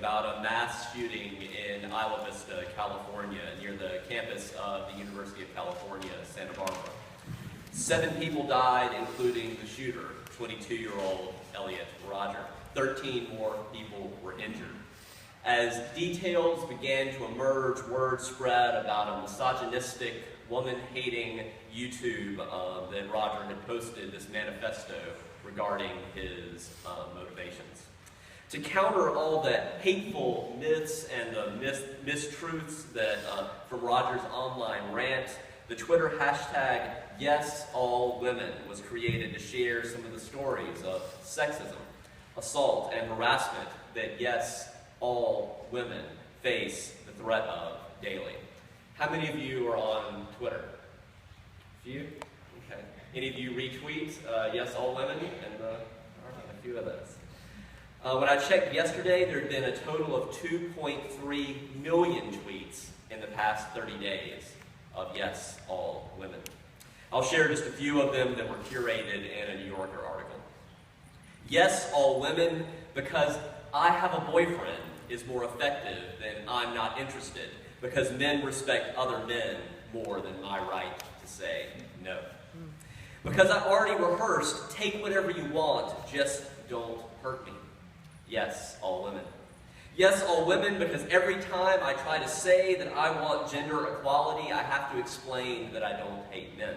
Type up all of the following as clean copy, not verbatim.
about a mass shooting in Isla Vista, California, near the campus of the University of California, Santa Barbara. 7 people died, including the shooter, 22-year-old Elliot Rodger. 13 more people were injured. As details began to emerge, word spread about a misogynistic, woman-hating YouTube that Rodger had posted this manifesto regarding his motivations. To counter all the hateful myths and the mistruths that from Rodger's online rant, the Twitter hashtag #YesAllWomen was created to share some of the stories of sexism, assault, and harassment that yes, all women face the threat of daily. How many of you are on Twitter? A few? Okay. Any of you retweet yes, all women? And all right, a few of those. When I checked yesterday, there had been a total of 2.3 million tweets in the past 30 days of yes, all women. I'll share just a few of them that were curated in a New Yorker article. Yes, all women, because I have a boyfriend is more effective than I'm not interested, because men respect other men more than my right to say no. Because I've already rehearsed, take whatever you want, just don't hurt me. Yes, all women. Yes, all women, because every time I try to say that I want gender equality, I have to explain that I don't hate men.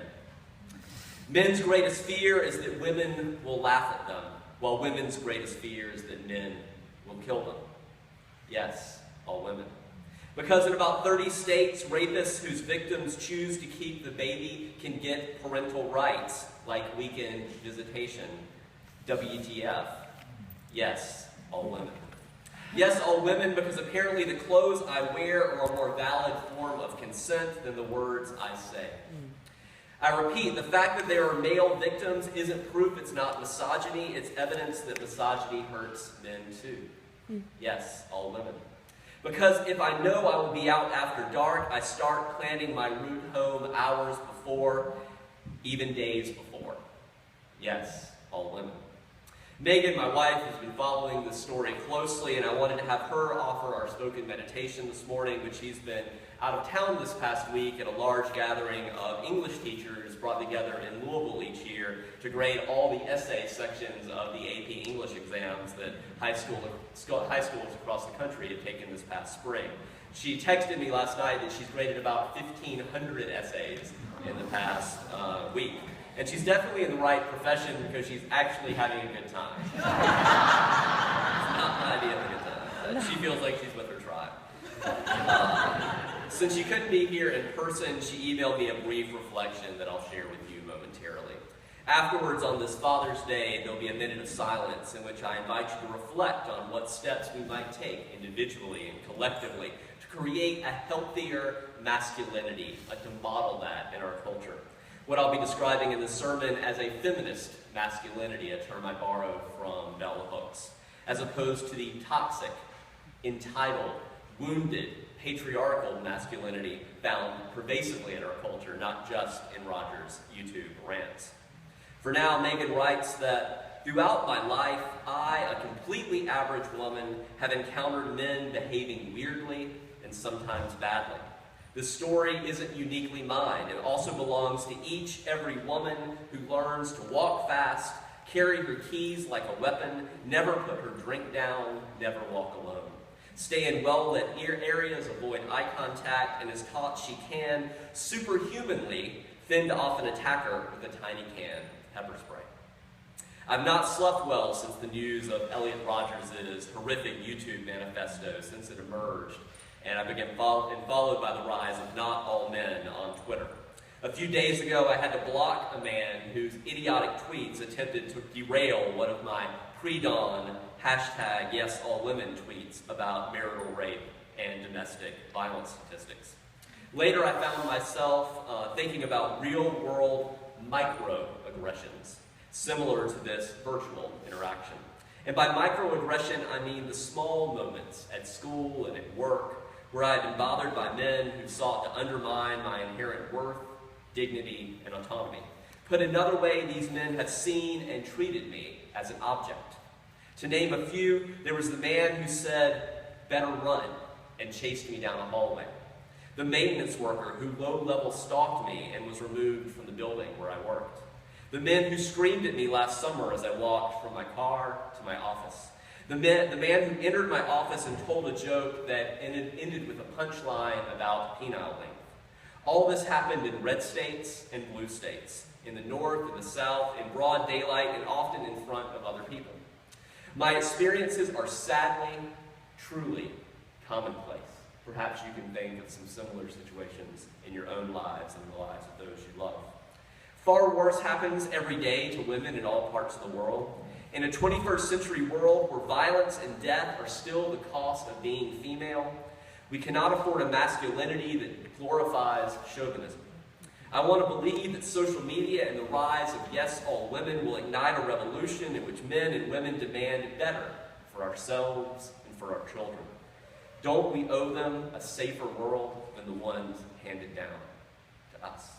Men's greatest fear is that women will laugh at them, while women's greatest fear is that men will kill them. Yes, all women. Because in about 30 states, rapists whose victims choose to keep the baby can get parental rights, like weekend visitation. WTF. Yes, all women. Yes, all women, because apparently the clothes I wear are a more valid form of consent than the words I say. I repeat, the fact that there are male victims isn't proof it's not misogyny, it's evidence that misogyny hurts men too. Yes, all women. Because if I know I will be out after dark, I start planning my route home hours before, even days before. Yes, all women. Megan, my wife, has been following this story closely, and I wanted to have her offer our spoken meditation this morning, but she's been out of town this past week at a large gathering of English teachers brought together in Louisville each year to grade all the essay sections of the AP English exams that high schoolers across the country have taken this past spring. She texted me last night that she's graded about 1,500 essays in the past week. And she's definitely in the right profession because she's actually having a good time. It's not my idea of a good time. She feels like she's with her tribe. Since she couldn't be here in person, she emailed me a brief reflection that I'll share with you momentarily. Afterwards, on this Father's Day, there'll be a minute of silence in which I invite you to reflect on what steps we might take individually and collectively to create a healthier masculinity, to model that in our culture. What I'll be describing in this sermon as a feminist masculinity, a term I borrowed from bell hooks, as opposed to the toxic, entitled, wounded, patriarchal masculinity found pervasively in our culture, not just in Rodger's YouTube rants. For now, Megan writes that throughout my life, I, a completely average woman, have encountered men behaving weirdly and sometimes badly. This story isn't uniquely mine. It also belongs to every woman who learns to walk fast, carry her keys like a weapon, never put her drink down, never walk alone. Stay in well-lit areas, avoid eye contact, and is taught she can, superhumanly, fend off an attacker with a tiny can of pepper spray. I've not slept well since the news of Elliot Rodgers' horrific YouTube manifesto since it emerged, and I began followed by the rise of not all men on Twitter. A few days ago, I had to block a man whose idiotic tweets attempted to derail one of my pre-dawn #YesAllWomen tweets about marital rape and domestic violence statistics. Later, I found myself thinking about real-world microaggressions, similar to this virtual interaction. And by microaggression, I mean the small moments at school and at work where I had been bothered by men who sought to undermine my inherent worth, dignity, and autonomy. Put another way, these men have seen and treated me as an object. To name a few, there was the man who said, "Better run," and chased me down a hallway. The maintenance worker who low-level stalked me and was removed from the building where I worked. The men who screamed at me last summer as I walked from my car to my office. The man who entered my office and told a joke that ended with a punchline about penile length. All this happened in red states and blue states, in the north and the south, in broad daylight, and often in front of other people. My experiences are sadly, truly commonplace. Perhaps you can think of some similar situations in your own lives and the lives of those you love. Far worse happens every day to women in all parts of the world. In a 21st century world where violence and death are still the cost of being female, we cannot afford a masculinity that glorifies chauvinism. I want to believe that social media and the rise of yes, all women will ignite a revolution in which men and women demand better for ourselves and for our children. Don't we owe them a safer world than the ones handed down to us?